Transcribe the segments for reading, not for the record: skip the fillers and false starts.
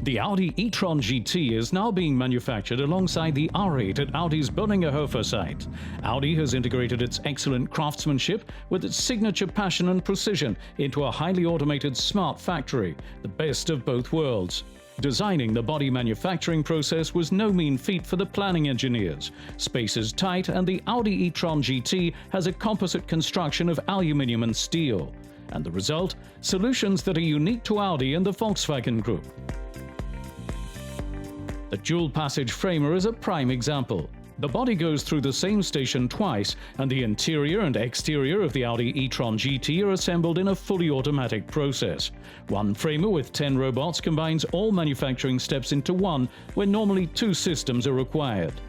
The Audi e-tron GT is now being manufactured alongside the R8 at Audi's Böllingerhofer site. Audi has integrated its excellent craftsmanship with its signature passion and precision into a highly automated smart factory, the best of both worlds. Designing the body manufacturing process was no mean feat for the planning engineers. Space is tight, and the Audi e-tron GT has a composite construction of aluminium and steel. And the result? Solutions that are unique to Audi and the Volkswagen Group. The dual passage framer is a prime example. The body goes through the same station twice, and the interior and exterior of the Audi e-tron GT are assembled in a fully automatic process. One framer with 10 robots combines all manufacturing steps into one, where normally 2 systems are required.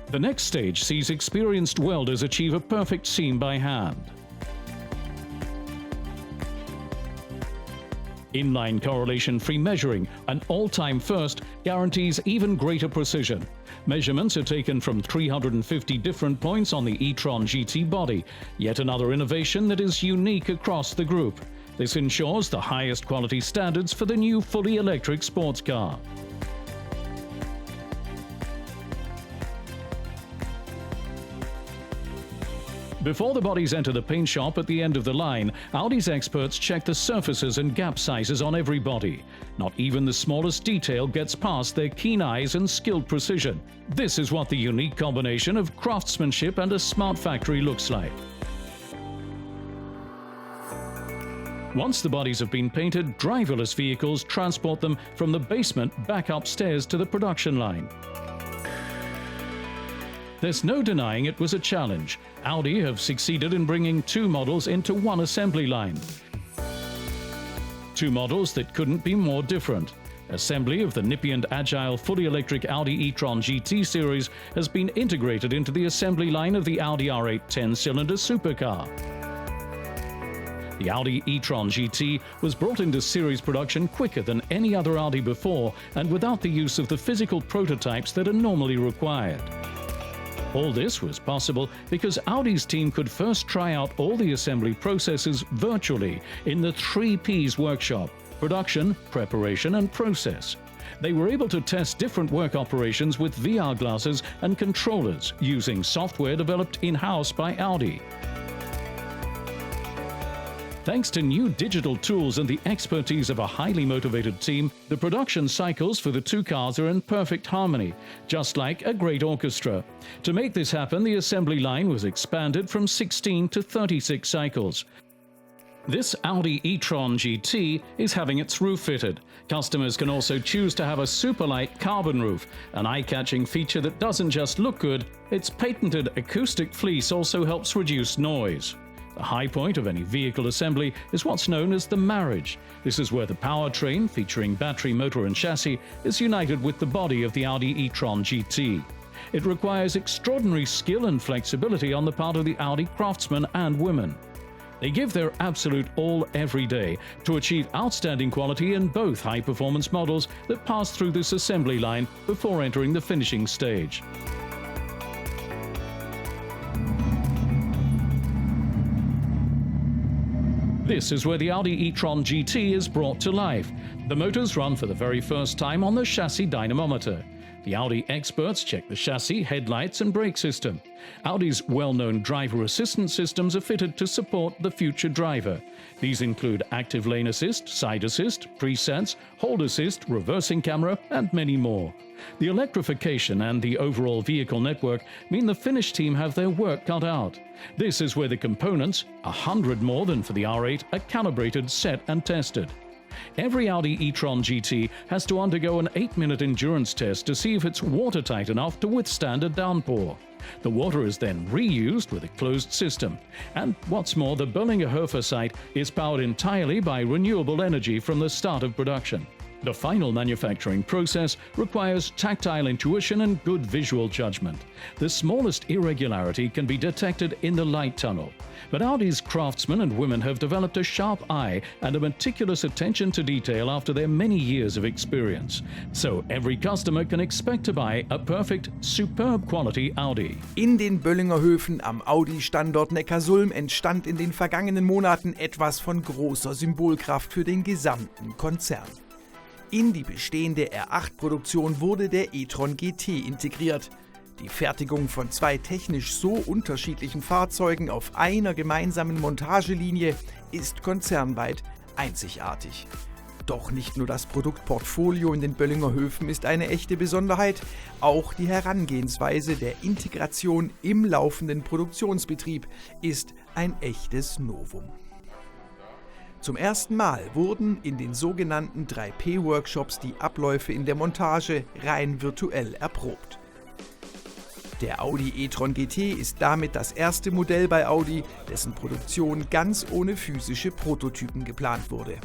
The next stage sees experienced welders achieve a perfect seam by hand. Inline correlation-free measuring, an all-time first, guarantees even greater precision. Measurements are taken from 350 different points on the e-tron GT body, yet another innovation that is unique across the group. This ensures the highest quality standards for the new fully electric sports car. Before the bodies enter the paint shop at the end of the line, Audi's experts check the surfaces and gap sizes on every body. Not even the smallest detail gets past their keen eyes and skilled precision. This is what the unique combination of craftsmanship and a smart factory looks like. Once the bodies have been painted, driverless vehicles transport them from the basement back upstairs to the production line. There's no denying it was a challenge. Audi have succeeded in bringing 2 models into one assembly line. 2 models that couldn't be more different. Assembly of the nippy and agile fully electric Audi e-tron GT series has been integrated into the assembly line of the Audi R8 10-cylinder supercar. The Audi e-tron GT was brought into series production quicker than any other Audi before, and without the use of the physical prototypes that are normally required. All this was possible because Audi's team could first try out all the assembly processes virtually in the 3 Ps workshop: production, preparation, and process. They were able to test different work operations with VR glasses and controllers using software developed in-house by Audi. Thanks to new digital tools and the expertise of a highly motivated team, the production cycles for the 2 cars are in perfect harmony, just like a great orchestra. To make this happen, the assembly line was expanded from 16 to 36 cycles. This Audi e-tron GT is having its roof fitted. Customers can also choose to have a super light carbon roof, an eye-catching feature that doesn't just look good, its patented acoustic fleece also helps reduce noise. The high point of any vehicle assembly is what's known as the marriage. This is where the powertrain, featuring battery, motor and chassis, is united with the body of the Audi e-tron GT. It requires extraordinary skill and flexibility on the part of the Audi craftsmen and women. They give their absolute all every day to achieve outstanding quality in both high-performance models that pass through this assembly line before entering the finishing stage. This is where the Audi e-tron GT is brought to life. The motors run for the very first time on the chassis dynamometer. The Audi experts check the chassis, headlights and brake system. Audi's well-known driver assistance systems are fitted to support the future driver. These include active lane assist, side assist, presets, hold assist, reversing camera, and many more. The electrification and the overall vehicle network mean the Finnish team have their work cut out. This is where the components, 100 more than for the R8, are calibrated, set and tested. Every Audi e-tron GT has to undergo an 8-minute endurance test to see if it's watertight enough to withstand a downpour. The water is then reused with a closed system. And what's more, the Böllingerhofer site is powered entirely by renewable energy from the start of production. The final manufacturing process requires tactile intuition and good visual judgment. The smallest irregularity can be detected in the light tunnel. But Audi's craftsmen and women have developed a sharp eye and a meticulous attention to detail after their many years of experience. So every customer can expect to buy a perfect, superb quality Audi. In den Böllinger Höfen am Audi-Standort Neckarsulm entstand in den vergangenen Monaten etwas von großer Symbolkraft für den gesamten Konzern. In die bestehende R8-Produktion wurde der e-tron GT integriert. Die Fertigung von zwei technisch so unterschiedlichen Fahrzeugen auf einer gemeinsamen Montagelinie ist konzernweit einzigartig. Doch nicht nur das Produktportfolio in den Böllinger Höfen ist eine echte Besonderheit, auch die Herangehensweise der Integration im laufenden Produktionsbetrieb ist ein echtes Novum. Zum ersten Mal wurden in den sogenannten 3P-Workshops die Abläufe in der Montage rein virtuell erprobt. Der Audi e-tron GT ist damit das erste Modell bei Audi, dessen Produktion ganz ohne physische Prototypen geplant wurde.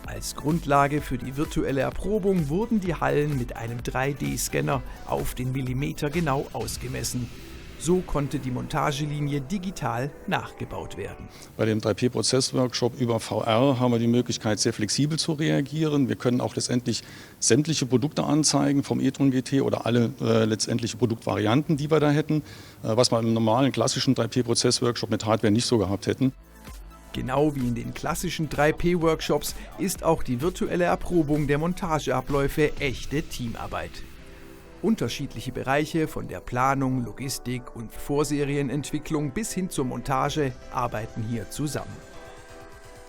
Als Grundlage für die virtuelle Erprobung wurden die Hallen mit einem 3D-Scanner auf den Millimeter genau ausgemessen. So konnte die Montagelinie digital nachgebaut werden. Bei dem 3P-Prozess-Workshop über VR haben wir die Möglichkeit, sehr flexibel zu reagieren. Wir können auch letztendlich sämtliche Produkte anzeigen vom e-tron GT oder alle letztendliche Produktvarianten, die wir da hätten, was wir im normalen klassischen 3P-Prozess-Workshop mit Hardware nicht so gehabt hätten. Genau wie in den klassischen 3P-Workshops ist auch die virtuelle Erprobung der Montageabläufe echte Teamarbeit. Unterschiedliche Bereiche von der Planung, Logistik und Vorserienentwicklung bis hin zur Montage arbeiten hier zusammen.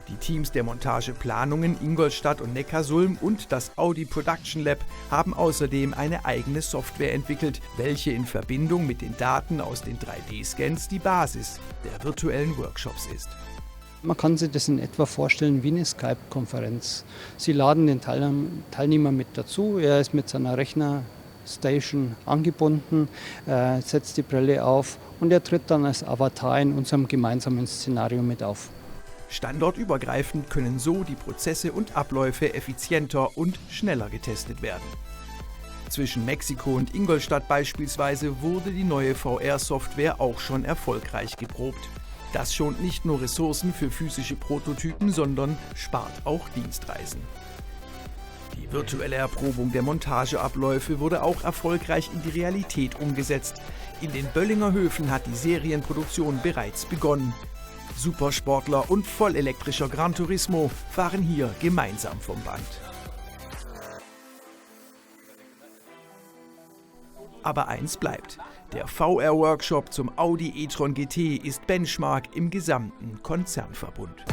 Die Teams der Montageplanungen Ingolstadt und Neckarsulm und das Audi Production Lab haben außerdem eine eigene Software entwickelt, welche in Verbindung mit den Daten aus den 3D-Scans die Basis der virtuellen Workshops ist. Man kann sich das in etwa vorstellen wie eine Skype-Konferenz. Sie laden den Teilnehmer mit dazu, er ist mit seiner Rechnerstation angebunden, setzt die Brille auf und er tritt dann als Avatar in unserem gemeinsamen Szenario mit auf. Standortübergreifend können so die Prozesse und Abläufe effizienter und schneller getestet werden. Zwischen Mexiko und Ingolstadt beispielsweise wurde die neue VR-Software auch schon erfolgreich geprobt. Das schont nicht nur Ressourcen für physische Prototypen, sondern spart auch Dienstreisen. Die virtuelle Erprobung der Montageabläufe wurde auch erfolgreich in die Realität umgesetzt. In den Böllinger Höfen hat die Serienproduktion bereits begonnen. Supersportler und vollelektrischer Gran Turismo fahren hier gemeinsam vom Band. Aber eins bleibt: Der VR-Workshop zum Audi e-tron GT ist Benchmark im gesamten Konzernverbund.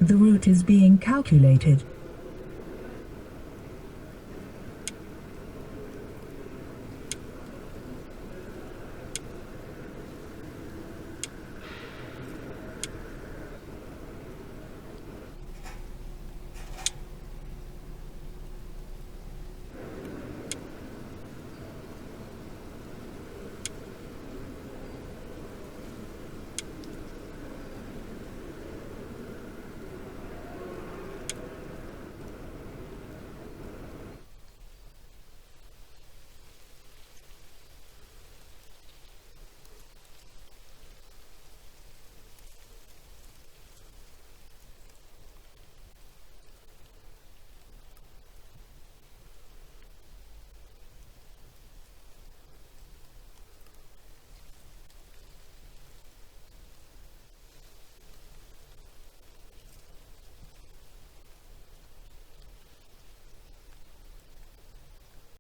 The route is being calculated.